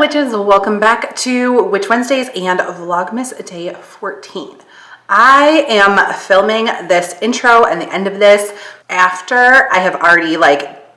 witches, welcome back to Witch Wednesdays and Vlogmas day 14. I am filming this intro and the end of this after I have already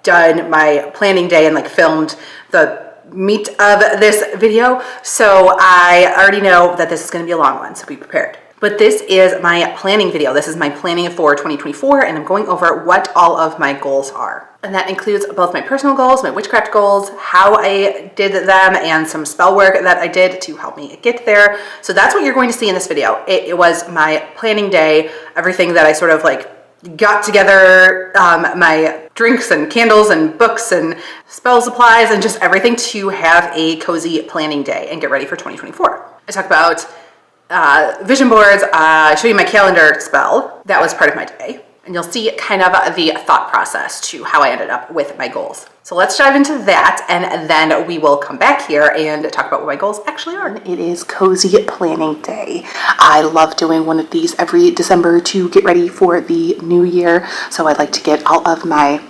done my planning day and filmed the meat of this video. So I already know that this is going to be a long one, so be prepared. But this is my planning video. This is my planning for 2024, and I'm going over what all of my goals are. And that includes both my personal goals, my witchcraft goals, how I did them, and some spell work that I did to help me get there. So that's what you're going to see in this video. It was my planning day, everything that I sort of got together, my drinks and candles and books and spell supplies and just everything to have a cozy planning day and get ready for 2024. I talk about vision boards, show you my calendar spell. That was part of my day. And you'll see kind of the thought process to how I ended up with my goals. So let's dive into that, and then we will come back here and talk about what my goals actually are. It is cozy planning day. I love doing one of these every December to get ready for the new year. So I like to get all of my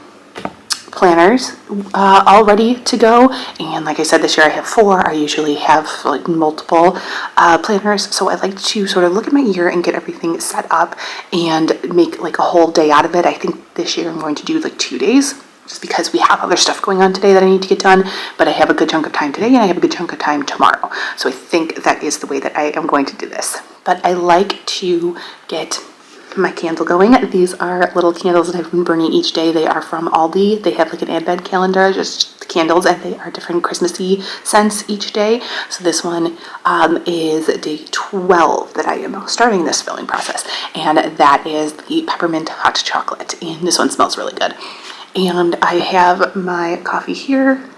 planners all ready to go, and like I said, this year I have 4. I usually have multiple planners, so I like to sort of look at my year and get everything set up and make a whole day out of it. I think this year I'm going to do 2 days, just because we have other stuff going on today that I need to get done, but I have a good chunk of time today and I have a good chunk of time tomorrow. So I think that is the way that I am going to do this. But I like to get my candle going. These are little candles that I've been burning each day. They are from Aldi. They have an advent calendar, just the candles, and they are different Christmassy scents each day. So this one is day 12 that I am starting this filling process, and that is the peppermint hot chocolate, and this one smells really good. And I have my coffee here,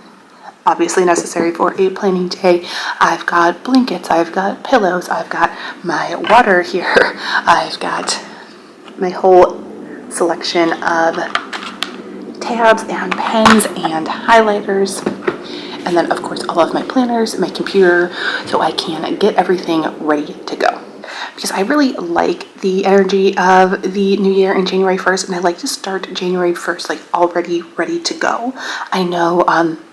obviously necessary for a planning day. I've got blankets, I've got pillows, I've got my water here, I've got my whole selection of tabs and pens and highlighters, and then of course all of my planners, my computer, so I can get everything ready to go. Because I really like the energy of the new year and January 1st, and I like to start January 1st already ready to go. I know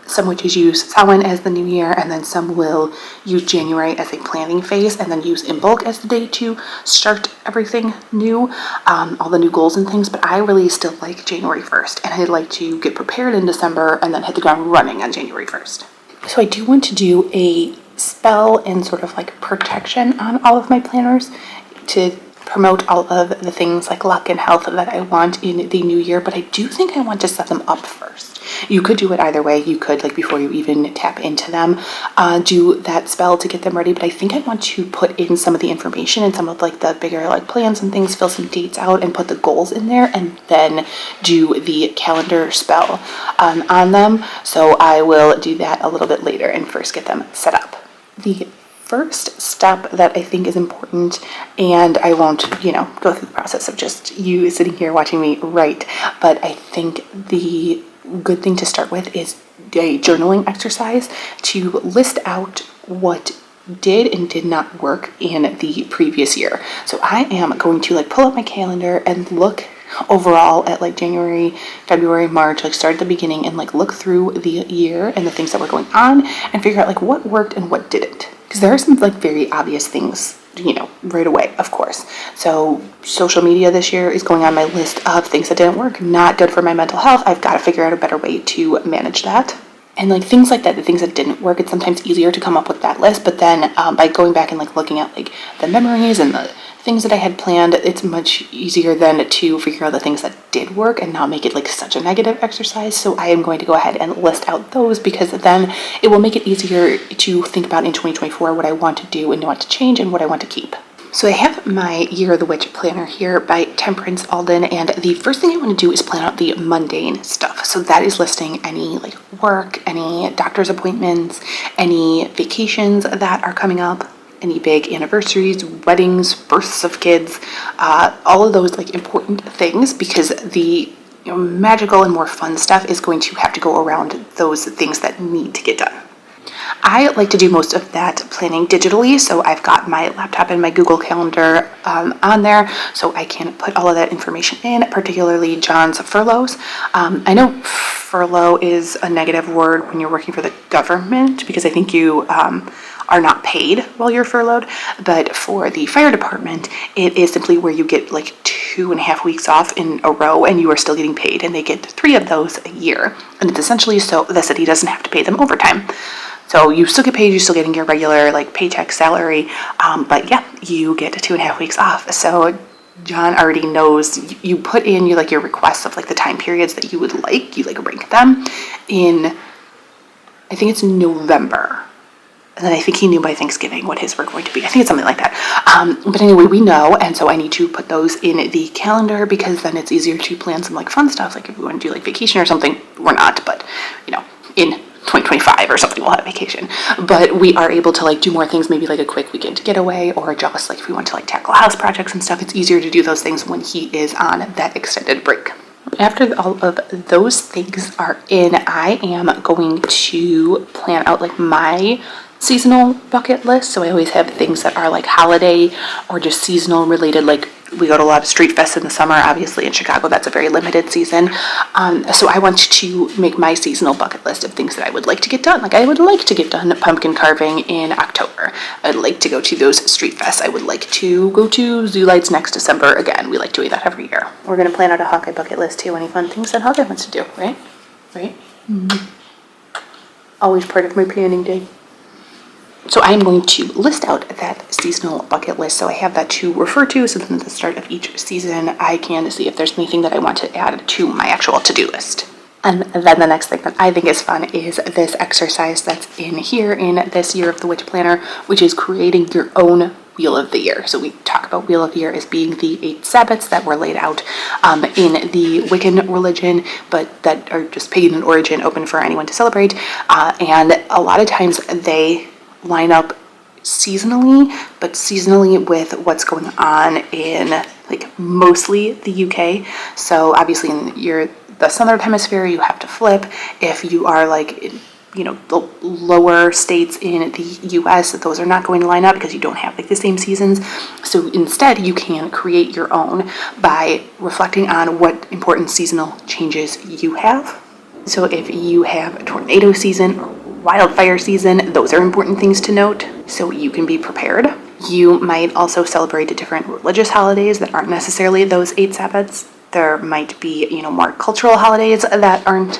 some witches use Samhain as the new year, and then some will use January as a planning phase and then use Imbolc as the day to start everything new, all the new goals and things. But I really still like January 1st, and I like to get prepared in December and then hit the ground running on January 1st. So I do want to do a spell and sort of protection on all of my planners to promote all of the things like luck and health that I want in the new year, but I do think I want to set them up first. You could do it either way. You could, before you even tap into them, do that spell to get them ready, but I think I want to put in some of the information and some of the bigger plans and things, fill some dates out and put the goals in there, and then do the calendar spell on them. So I will do that a little bit later and first get them set up. The first step that I think is important, and I won't, go through the process of just you sitting here watching me write, but I think the good thing to start with is a journaling exercise to list out what did and did not work in the previous year. So I am going to pull up my calendar and look overall at January, February, March, start at the beginning and look through the year and the things that were going on and figure out what worked and what didn't. Because there are some very obvious things, right away, of course. So social media this year is going on my list of things that didn't work. Not good for my mental health. I've got to figure out a better way to manage that. And things like that, the things that didn't work, it's sometimes easier to come up with that list. But then by going back and looking at the memories and the things that I had planned, it's much easier then to figure out the things that did work and not make it such a negative exercise. So I am going to go ahead and list out those, because then it will make it easier to think about in 2024 what I want to do and what to change and what I want to keep. So I have my Year of the Witch planner here by Temperance Alden, and the first thing I want to do is plan out the mundane stuff. So that is listing any work, any doctor's appointments, any vacations that are coming up, any big anniversaries, weddings, births of kids, all of those important things, because the magical and more fun stuff is going to have to go around those things that need to get done. I like to do most of that planning digitally, so I've got my laptop and my Google Calendar on there, so I can put all of that information in, particularly John's furloughs. I know furlough is a negative word when you're working for the government, because I think you are not paid while you're furloughed, but for the fire department, it is simply where you get like 2.5 weeks off in a row and you are still getting paid, and they get 3 of those a year, and it's essentially so the city doesn't have to pay them overtime. So you still get paid, you're still getting your regular like paycheck salary, but yeah, you get 2.5 weeks off. So John already knows, you put in your requests of like the time periods that you would like, you like rank them in, I think it's November. And then I think he knew by Thanksgiving what his were going to be. I think it's something like that. But anyway, we know, and so I need to put those in the calendar, because then it's easier to plan some like fun stuff. Like if we want to do like vacation or something, we're not, but in 2025 or something, we'll have vacation. But we are able to like do more things, maybe like a quick weekend getaway, or just like if we want to like tackle house projects and stuff, it's easier to do those things when he is on that extended break. After all of those things are in, I am going to plan out like my seasonal bucket list. So I always have things that are like holiday or just seasonal related. Like we go to a lot of street fests in the summer, obviously in Chicago, that's a very limited season. So I want to make my seasonal bucket list of things that I would like to get done. Like I would like to get done pumpkin carving in October. I'd like to go to those street fests. I would like to go to Zoo Lights next December. Again, we like doing that every year. We're going to plan out a Hawkeye bucket list too. Any fun things that Hawkeye wants to do, right? Right? Mm-hmm. Always part of my planning day. So I am going to list out that seasonal bucket list, so I have that to refer to, so then at the start of each season I can see if there's anything that I want to add to my actual to-do list. And then the next thing that I think is fun is this exercise that's in here in this Year of the Witch Planner, which is creating your own Wheel of the Year. So we talk about Wheel of the Year as being the 8 Sabbats that were laid out in the Wiccan religion, but that are just pagan in origin, open for anyone to celebrate. And a lot of times they line up seasonally, but seasonally with what's going on in like mostly the UK. So obviously in the southern hemisphere, you have to flip. If you are like in, the lower states in the US, those are not going to line up because you don't have like the same seasons. So instead you can create your own by reflecting on what important seasonal changes you have. So if you have tornado season or wildfire season, those are important things to note so you can be prepared. You might also celebrate different religious holidays that aren't necessarily those 8 Sabbats. There might be, more cultural holidays that aren't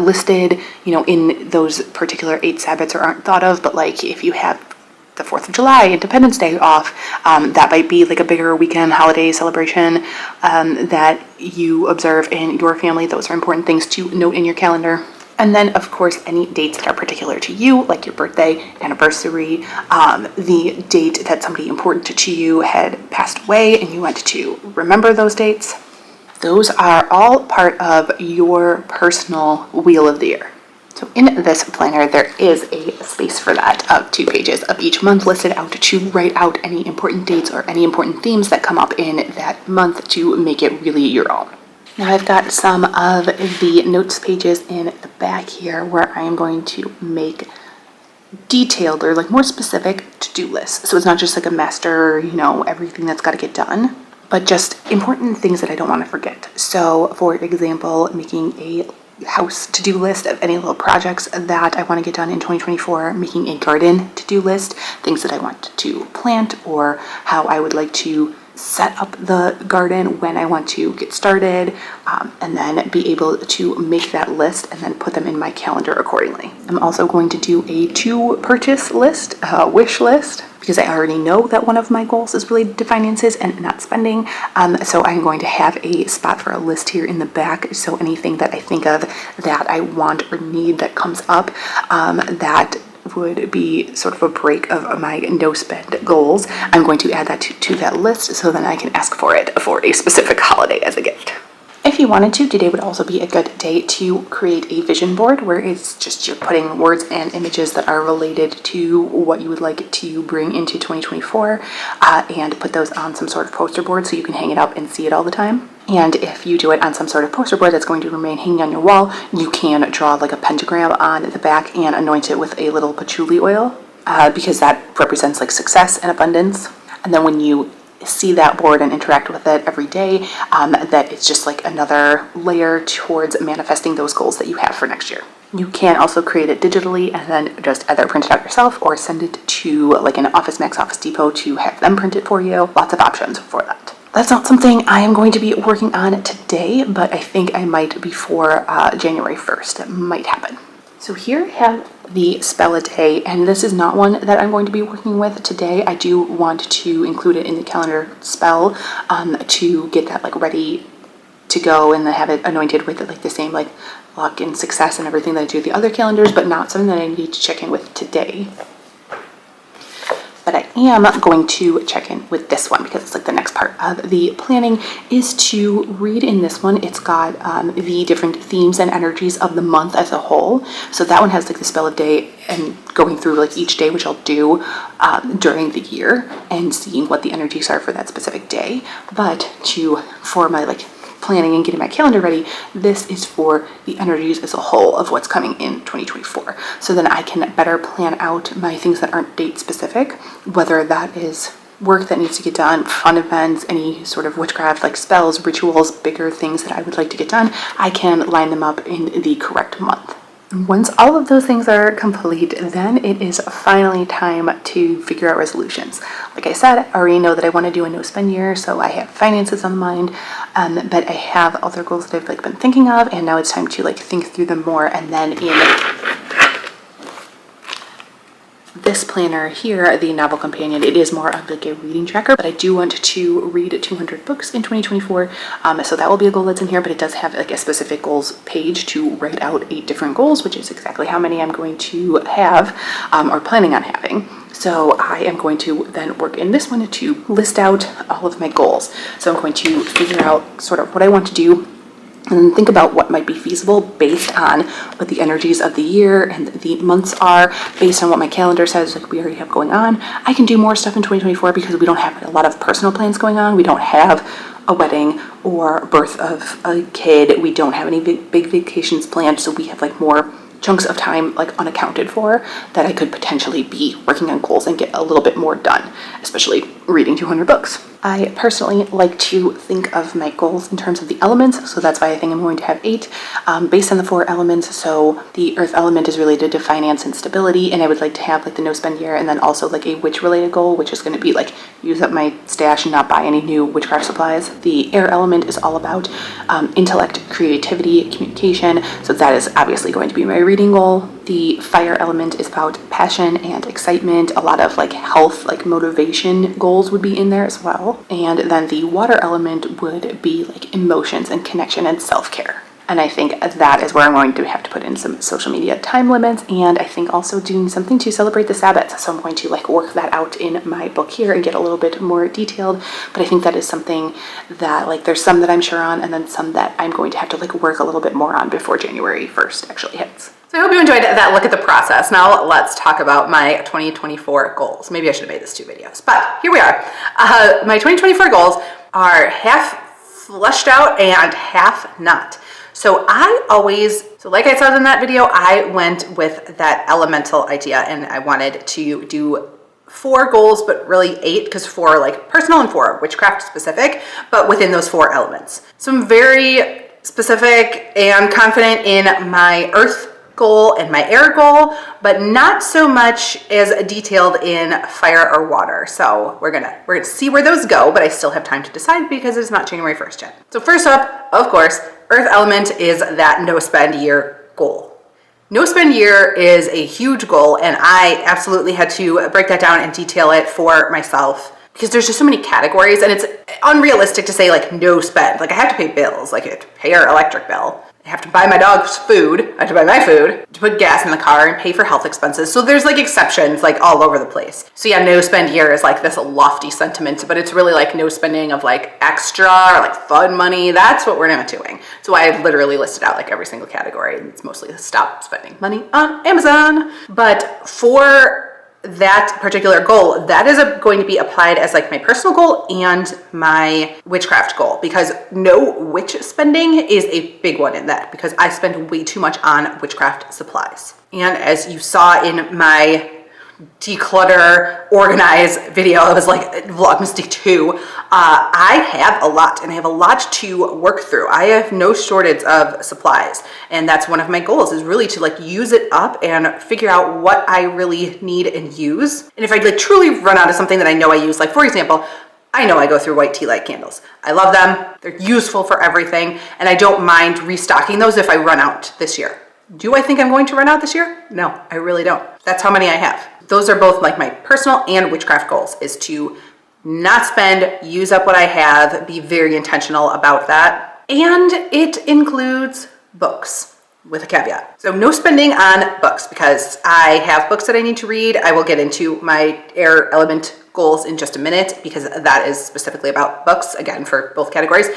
listed, in those particular 8 Sabbats or aren't thought of, but like if you have the 4th of July, Independence Day off, that might be like a bigger weekend holiday celebration that you observe in your family. Those are important things to note in your calendar. And then, of course, any dates that are particular to you, like your birthday, anniversary, the date that somebody important to you had passed away and you wanted to remember those dates. Those are all part of your personal Wheel of the Year. So in this planner, there is a space for that of 2 pages of each month listed out to write out any important dates or any important themes that come up in that month to make it really your own. Now I've got some of the notes pages in the back here where I am going to make detailed or like more specific to-do lists. So it's not just like a master, everything that's got to get done, but just important things that I don't want to forget. So for example, making a house to-do list of any little projects that I want to get done in 2024, making a garden to-do list, things that I want to plant or how I would like to set up the garden when I want to get started, and then be able to make that list and then put them in my calendar accordingly. I'm also going to do a to-purchase list, a wish list, because I already know that one of my goals is related to finances and not spending. So I'm going to have a spot for a list here in the back. So anything that I think of that I want or need that comes up, that would be sort of a break of my no spend goals, I'm going to add that to that list so then I can ask for it for a specific holiday as a gift. I if you wanted to, today would also be a good day to create a vision board where it's just you're putting words and images that are related to what you would like to bring into 2024 and put those on some sort of poster board so you can hang it up and see it all the time. And if you do it on some sort of poster board that's going to remain hanging on your wall, you can draw like a pentagram on the back and anoint it with a little patchouli oil because that represents like success and abundance. And then when you see that board and interact with it every day, that it's just like another layer towards manifesting those goals that you have for next year. You can also create it digitally and then just either print it out yourself or send it to like an Office Max, Office Depot to have them print it for you. Lots of options for that. That's not something I am going to be working on today, but I think I might before January 1st. It might happen. So here I have the spell a day, and this is not one that I'm going to be working with today. I do want to include it in the calendar spell to get that like ready to go and then have it anointed with like the same like luck and success and everything that I do the other calendars, but not something that I need to check in with today. But I am going to check in with this one because it's like the next part of the planning is to read in this one. It's got the different themes and energies of the month as a whole. So that one has like the spell of day and going through like each day, which I'll do during the year and seeing what the energies are for that specific day. But for my like planning and getting my calendar ready, this is for the energies as a whole of what's coming in 2024. So then I can better plan out my things that aren't date specific, whether that is work that needs to get done, fun events, any sort of witchcraft like spells, rituals, bigger things that I would like to get done. I can line them up in the correct month. Once all of those things are complete, then it is finally time to figure out resolutions. Like I said, I already know that I want to do a no spend year, so I have finances on mind, but I have other goals that I've like been thinking of, and now it's time to like think through them more. And then in this planner here, the novel companion, it is more of like a reading tracker, but I do want to read 200 books in 2024, so that will be a goal that's in here, but it does have like a specific goals page to write out 8 different goals, which is exactly how many I'm going to have or planning on having. So I am going to then work in this one to list out all of my goals. So I'm going to figure out sort of what I want to do and think about what might be feasible based on what the energies of the year and the months are, based on what my calendar says, like we already have going on. I can do more stuff in 2024 because we don't have a lot of personal plans going on. We don't have a wedding or birth of a kid. We don't have any big vacations planned, so we have like more chunks of time like unaccounted for that I could potentially be working on goals and get a little bit more done, especially reading 200 books. I personally like to think of my goals in terms of the elements, so that's why I think I'm going to have 8 based on the 4 elements. So the earth element is related to finance and stability, and I would like to have like the no spend year, and then also like a witch related goal, which is going to be like use up my stash and not buy any new witchcraft supplies. The air element is all about intellect, creativity, communication, so that is obviously going to be my reading goal. The fire element is about passion and excitement. A lot of like health, like motivation goals would be in there as well. And then the water element would be like emotions and connection and self-care. And I think that is where I'm going to have to put in some social media time limits, and I think also doing something to celebrate the Sabbath. So I'm going to like work that out in my book here and get a little bit more detailed. But I think that is something that like there's some that I'm sure on, and then some that I'm going to have to like work a little bit more on before January 1st actually hits. So I hope you enjoyed that look at the process. Now let's talk about my 2024 goals. Maybe I should have made this 2 videos, but here we are. My 2024 goals are half fleshed out and half not. So like I said in that video, I went with that elemental idea, and I wanted to do 4 goals, but really 8, because 4 are like personal and 4 are witchcraft specific, but within those 4 elements. So I'm very specific and confident in my earth goal and my air goal, but not so much as detailed in fire or water. So we're gonna see where those go, but I still have time to decide because it's not January 1st yet. So first up, of course, earth element is that no spend year goal. No spend year is a huge goal, and I absolutely had to break that down and detail it for myself because there's just so many categories, and it's unrealistic to say like no spend. Like I have to pay bills, like I have to pay our electric bill I have to buy my dog's food, I have to buy my food, to put gas in the car and pay for health expenses. So there's like exceptions like all over the place. So yeah, no spend here is like this lofty sentiment, but it's really like no spending of like extra or like fun money. That's what we're not doing. So I literally listed out like every single category, and it's mostly stop spending money on Amazon. But for that particular goal, that is going to be applied as like my personal goal and my witchcraft goal, because no witch spending is a big one in that, because I spend way too much on witchcraft supplies. And as you saw in my declutter, organize video, it was like Vlogmas Day 2, I have a lot, and I have a lot to work through. I have no shortage of supplies, and that's one of my goals, is really to like use it up and figure out what I really need and use. And if I like truly run out of something that I know I use, like for example, I know I go through white tea light candles. I love them, they're useful for everything, and I don't mind restocking those if I run out this year. Do I think I'm going to run out this year? No, I really don't. That's how many I have. Those are both like my personal and witchcraft goals, is to not spend, use up what I have, be very intentional about that. And it includes books with a caveat. So no spending on books, because I have books that I need to read. I will get into my air element goals in just a minute, because that is specifically about books, again, for both categories.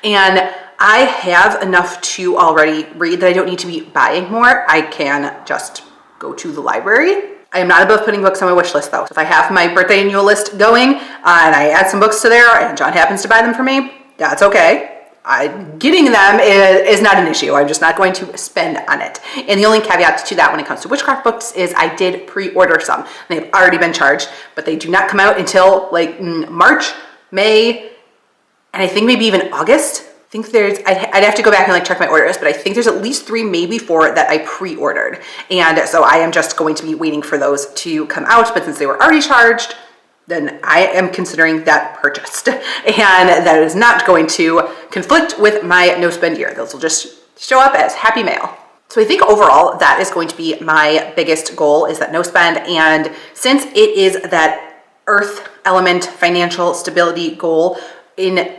And I have enough to already read that I don't need to be buying more. I can just go to the library. I am not above putting books on my wish list though. So if I have my birthday annual list going and I add some books to there and John happens to buy them for me, that's okay. Getting them is not an issue. I'm just not going to spend on it. And the only caveat to that when it comes to witchcraft books is I did pre-order some. They've already been charged, but they do not come out until like March, May, and I think maybe even August. I think I'd have to go back and like check my orders, but I think there's at least 3, maybe 4 that I pre-ordered. And so I am just going to be waiting for those to come out, but since they were already charged, then I am considering that purchased. And that is not going to conflict with my no spend year. Those will just show up as happy mail. So I think overall that is going to be my biggest goal, is that no spend. And since it is that earth element financial stability goal, in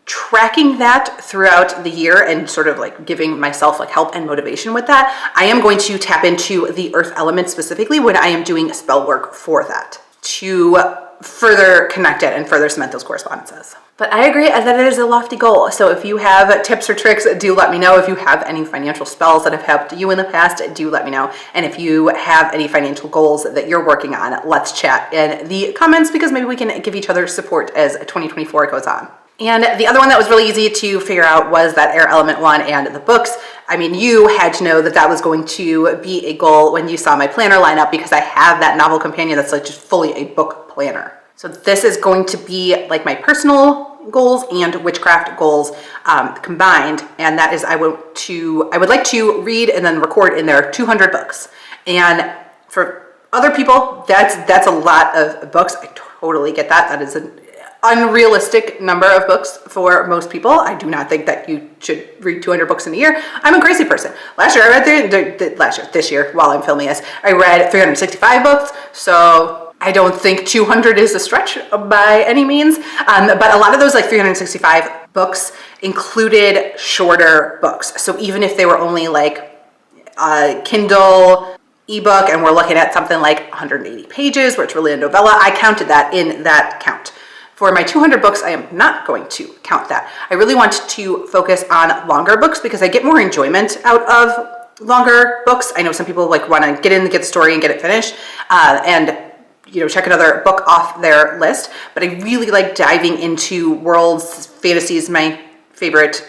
tracking that throughout the year and sort of like giving myself like help and motivation with that, I am going to tap into the earth element specifically when I am doing spell work for that, to further connect it and further cement those correspondences. But I agree that it is a lofty goal. So if you have tips or tricks, do let me know. If you have any financial spells that have helped you in the past, do let me know. And if you have any financial goals that you're working on, let's chat in the comments, because maybe we can give each other support as 2024 goes on. And the other one that was really easy to figure out was that air element one and the books. I mean, you had to know that that was going to be a goal when you saw my planner lineup, because I have that novel companion that's like just fully a book planner. So this is going to be like my personal goals and witchcraft goals combined. And that is I would like to read and then record in there 200 books. And for other people, that's a lot of books. I totally get that. That is an unrealistic number of books for most people. I do not think that you should read 200 books in a year. I'm a crazy person. Last year I read this year while I'm filming this, I read 365 books. So I don't think 200 is a stretch by any means. But a lot of those like 365 books included shorter books. So even if they were only like Kindle ebook and we're looking at something like 180 pages, where it's really a novella, I counted that in that count. For my 200 books, I am not going to count that. I really want to focus on longer books because I get more enjoyment out of longer books. I know some people like want to get the story and get it finished and check another book off their list. But I really like diving into worlds. Fantasy is my favorite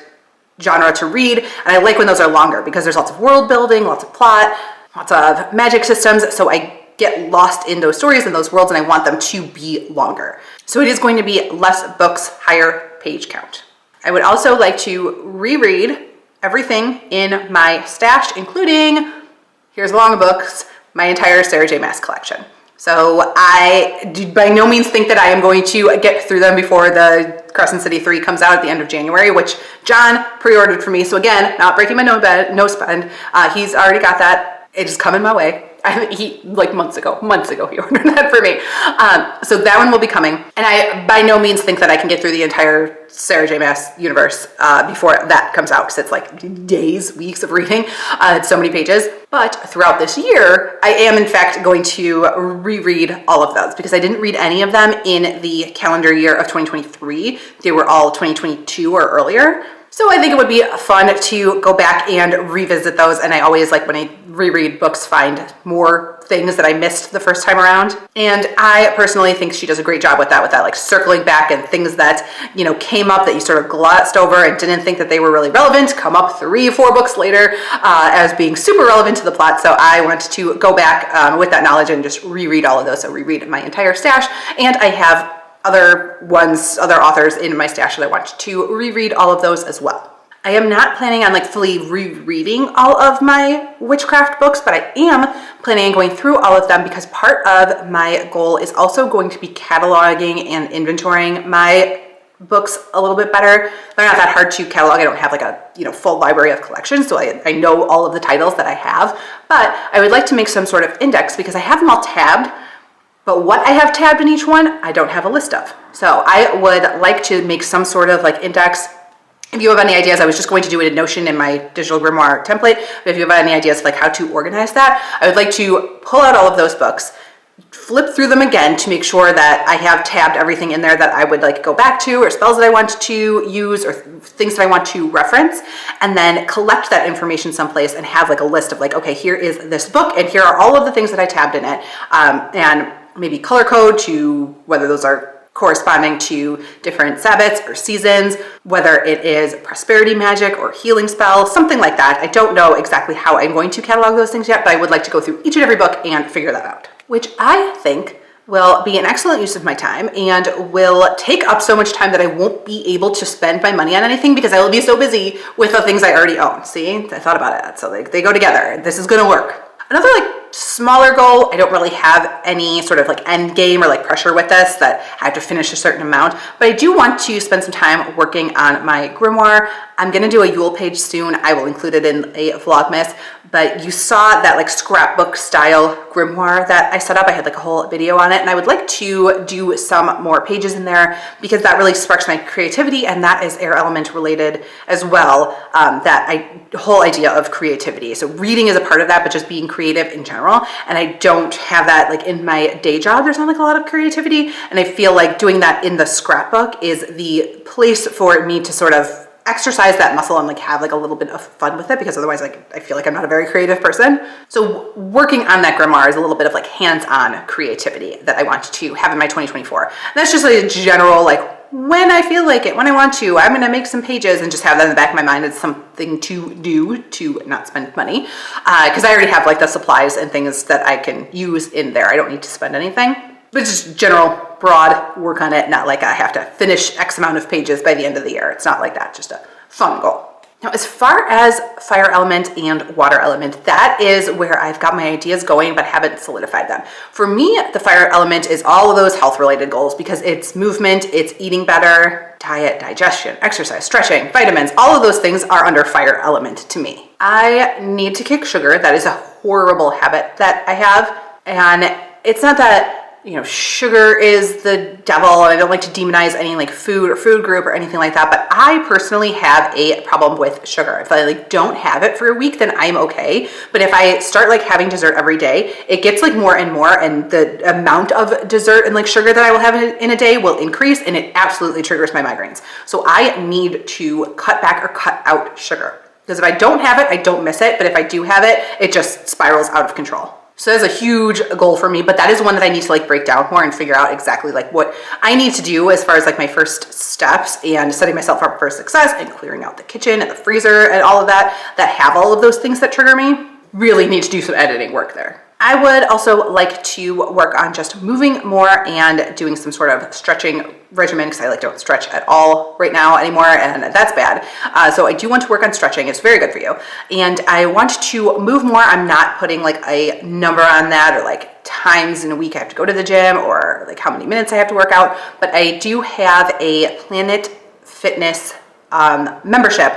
genre to read, and I like when those are longer because there's lots of world building, lots of plot, lots of magic systems. So I get lost in those stories and those worlds, and I want them to be longer. So it is going to be less books, higher page count. I would also like to reread everything in my stash, including, here's a long books, my entire Sarah J. Maas collection. So I do by no means think that I am going to get through them before the Crescent City 3 comes out at the end of January, which John pre-ordered for me. So again, not breaking my no spend. He's already got that. It is coming my way. like months ago he ordered that for me. So that one will be coming. And I by no means think that I can get through the entire Sarah J. Maas universe before that comes out, because it's like days, weeks of reading. It's so many pages. But throughout this year, I am in fact going to reread all of those, because I didn't read any of them in the calendar year of 2023. They were all 2022 or earlier. So I think it would be fun to go back and revisit those. And I always, like, when I reread books, find more things that I missed the first time around. And I personally think she does a great job with that like circling back, and things that, you know, came up that you sort of glossed over and didn't think that they were really relevant come up 3 or 4 books later as being super relevant to the plot. So I want to go back with that knowledge and just reread all of those. So reread my entire stash. And I have other authors in my stash that I want to reread all of those as well. I am not planning on like fully rereading all of my witchcraft books, but I am planning on going through all of them, because part of my goal is also going to be cataloging and inventorying my books a little bit better. They're not that hard to catalog. I don't have like a, you know, full library of collections, so I know all of the titles that I have, but I would like to make some sort of index, because I have them all tabbed. But what I have tabbed in each one, I don't have a list of. So I would like to make some sort of like index. If you have any ideas, I was just going to do it in Notion in my digital grimoire template. But if you have any ideas of like how to organize that, I would like to pull out all of those books, flip through them again to make sure that I have tabbed everything in there that I would like go back to, or spells that I want to use, or things that I want to reference, and then collect that information someplace and have like a list of like, okay, here is this book and here are all of the things that I tabbed in it, and maybe color code to whether those are corresponding to different Sabbats or seasons, whether it is prosperity magic or healing spell, something like that. I don't know exactly how I'm going to catalog those things yet, but I would like to go through each and every book and figure that out, which I think will be an excellent use of my time and will take up so much time that I won't be able to spend my money on anything, because I will be so busy with the things I already own. See, I thought about it. So they go together. This is going to work. Another like smaller goal, I don't really have any sort of like end game or like pressure with this that I have to finish a certain amount, but I do want to spend some time working on my grimoire. I'm going to do a Yule page soon. I will include it in a Vlogmas, but you saw that like scrapbook style grimoire that I set up. I had like a whole video on it, and I would like to do some more pages in there, because that really sparks my creativity, and that is air element related as well. The whole idea of creativity. So reading is a part of that, but just being creative in general. And I don't have that like in my day job. There's not like a lot of creativity, and I feel like doing that in the scrapbook is the place for me to sort of exercise that muscle and like have like a little bit of fun with it, because otherwise like I feel like I'm not a very creative person. So working on that grimoire is a little bit of like hands-on creativity that I want to have in my 2024. And that's just like a general like, when I feel like it, when I want to, I'm going to make some pages and just have that in the back of my mind. It's something to do to not spend money, because I already have like the supplies and things that I can use in there. I don't need to spend anything, but just general broad work on it, not like I have to finish X amount of pages by the end of the year. It's not like that, just a fun goal. Now, as far as fire element and water element, that is where I've got my ideas going, but haven't solidified them. For me, the fire element is all of those health-related goals, because it's movement, it's eating better, diet, digestion, exercise, stretching, vitamins, all of those things are under fire element to me. I need to kick sugar. That is a horrible habit that I have. And it's not that, you know, sugar is the devil, and I don't like to demonize any like food or food group or anything like that, but I personally have a problem with sugar. If I like don't have it for a week, then I'm okay. But if I start like having dessert every day, it gets like more and more, and the amount of dessert and like sugar that I will have in a day will increase, and it absolutely triggers my migraines. So I need to cut back or cut out sugar, because if I don't have it, I don't miss it. But if I do have it, it just spirals out of control. So that's a huge goal for me, but that is one that I need to like break down more and figure out exactly like what I need to do as far as like my first steps and setting myself up for success and clearing out the kitchen and the freezer and all of that have all of those things that trigger me. Really need to do some editing work there. I would also like to work on just moving more and doing some sort of stretching regimen, because I like don't stretch at all right now anymore, and that's bad. So I do want to work on stretching. It's very good for you. And I want to move more. I'm not putting like a number on that, or like times in a week I have to go to the gym, or like how many minutes I have to work out. But I do have a Planet Fitness membership.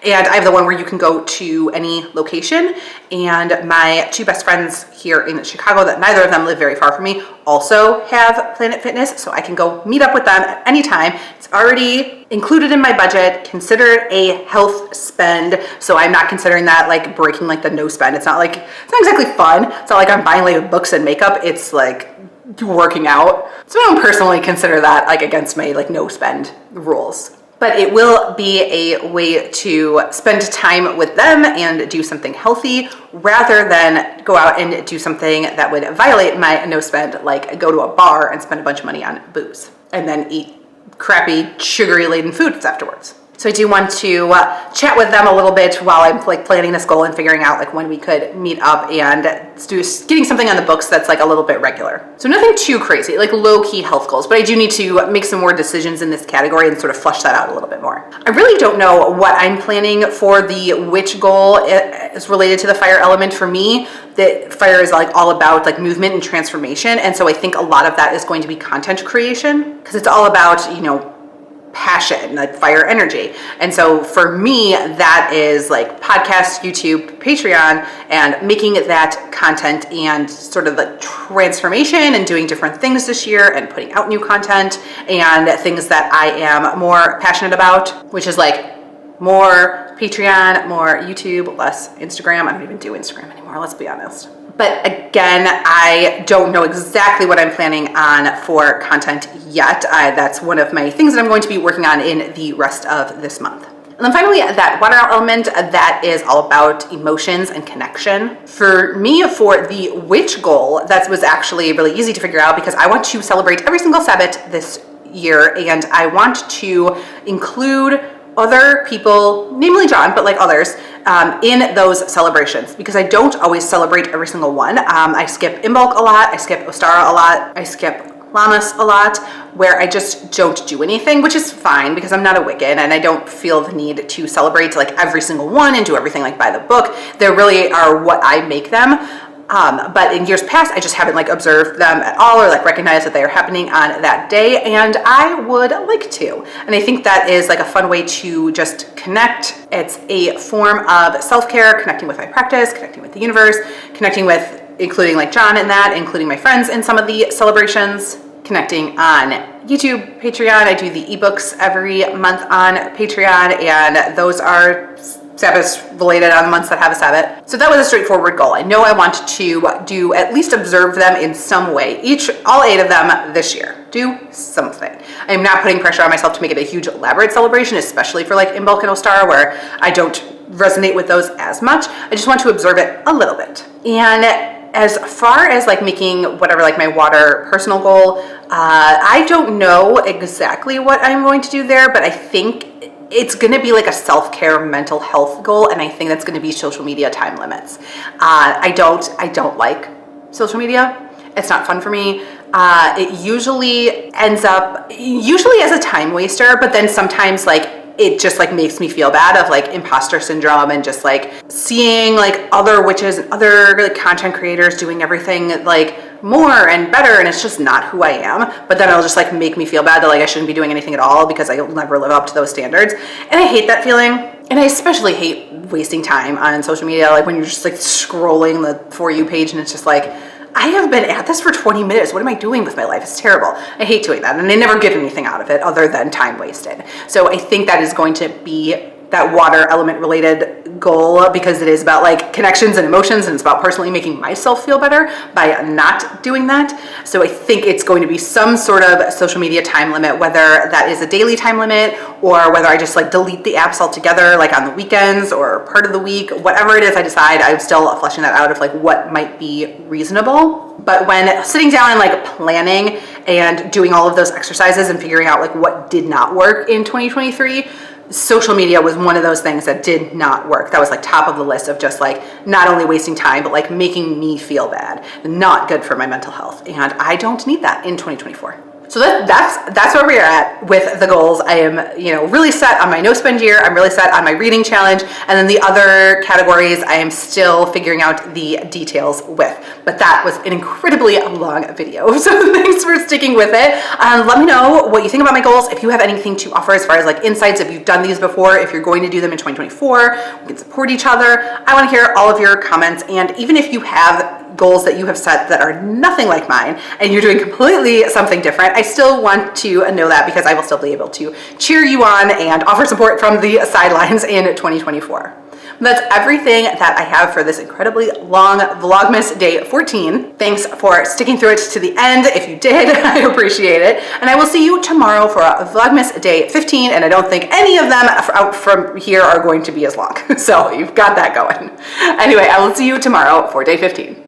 And I have the one where you can go to any location. And my two best friends here in Chicago, that neither of them live very far from me, also have Planet Fitness. So I can go meet up with them at any time. It's already included in my budget, considered a health spend. So I'm not considering that like breaking like the no spend. It's not exactly fun. It's not like I'm buying like books and makeup. It's like working out. So I don't personally consider that like against my like no spend rules. But it will be a way to spend time with them and do something healthy rather than go out and do something that would violate my no spend, like go to a bar and spend a bunch of money on booze and then eat crappy sugary laden foods afterwards. So I do want to chat with them a little bit while I'm like planning this goal and figuring out like when we could meet up and do getting something on the books that's like a little bit regular. So nothing too crazy, like low-key health goals, but I do need to make some more decisions in this category and sort of flesh that out a little bit more. I really don't know what I'm planning for the witch goal is related to the fire element. For me, the fire is like all about like movement and transformation. And so I think a lot of that is going to be content creation because it's all about, you know, passion, like fire energy. And so for me, that is like podcast, YouTube, Patreon, and making that content and sort of the transformation and doing different things this year and putting out new content and things that I am more passionate about, which is like more Patreon, more YouTube, less Instagram. I don't even do Instagram anymore, let's be honest. But again, I don't know exactly what I'm planning on for content yet. That's one of my things that I'm going to be working on in the rest of this month. And then finally, that water element, that is all about emotions and connection. For me, for the witch goal, that was actually really easy to figure out because I want to celebrate every single Sabbath this year, and I want to include other people, namely John, but like others, in those celebrations because I don't always celebrate every single one. I skip Imbolc a lot, I skip Ostara a lot, I skip Lammas a lot, where I just don't do anything, which is fine because I'm not a Wiccan and I don't feel the need to celebrate like every single one and do everything like by the book. They really are what I make them. But in years past, I just haven't like observed them at all or like recognized that they are happening on that day. And I would like to. And I think that is like a fun way to just connect. It's a form of self-care, connecting with my practice, connecting with the universe, connecting with, including like John in that, including my friends in some of the celebrations, connecting on YouTube, Patreon. I do the ebooks every month on Patreon, and those are Sabbaths related on the months that have a Sabbath. So that was a straightforward goal. I know I want to do at least observe them in some way. All 8 of them this year. Do something. I am not putting pressure on myself to make it a huge elaborate celebration, especially for like Imbolc and Ostara, where I don't resonate with those as much. I just want to observe it a little bit. And as far as like making whatever like my water personal goal, I don't know exactly what I'm going to do there, but I think it's going to be like a self-care mental health goal, and I think that's going to be social media time limits. I don't like social media. It's not fun for me. It usually ends up as a time waster, but then sometimes like it just like makes me feel bad of like imposter syndrome and just like seeing like other witches and other like content creators doing everything like more and better, and it's just not who I am. But then it'll just like make me feel bad that like I shouldn't be doing anything at all because I'll never live up to those standards. And I hate that feeling. And I especially hate wasting time on social media, like when you're just like scrolling the For You page and it's just like, I have been at this for 20 minutes. What am I doing with my life? It's terrible. I hate doing that. And I never get anything out of it other than time wasted. So I think that is going to be that water element related goal because it is about like connections and emotions, and it's about personally making myself feel better by not doing that. So I think it's going to be some sort of social media time limit, whether that is a daily time limit or whether I just like delete the apps altogether, like on the weekends or part of the week, whatever it is I decide. I'm still fleshing that out of like what might be reasonable. But when sitting down and like planning and doing all of those exercises and figuring out like what did not work in 2023, social media was one of those things that did not work. That was like top of the list of just like not only wasting time, but like making me feel bad. Not good for my mental health. And I don't need that in 2024. So that's where we are at with the goals. I am, really set on my no spend year. I'm really set on my reading challenge. And then the other categories, I am still figuring out the details with. But that was an incredibly long video. So thanks for sticking with it. Let me know what you think about my goals. If you have anything to offer as far as like insights, if you've done these before, if you're going to do them in 2024, we can support each other. I want to hear all of your comments. And even if you have goals that you have set that are nothing like mine and you're doing completely something different, I still want to know that, because I will still be able to cheer you on and offer support from the sidelines in 2024. That's everything that I have for this incredibly long Vlogmas day 14. Thanks for sticking through it to the end. If you did, I appreciate it. And I will see you tomorrow for Vlogmas day 15. And I don't think any of them out from here are going to be as long. So you've got that going. Anyway, I will see you tomorrow for day 15.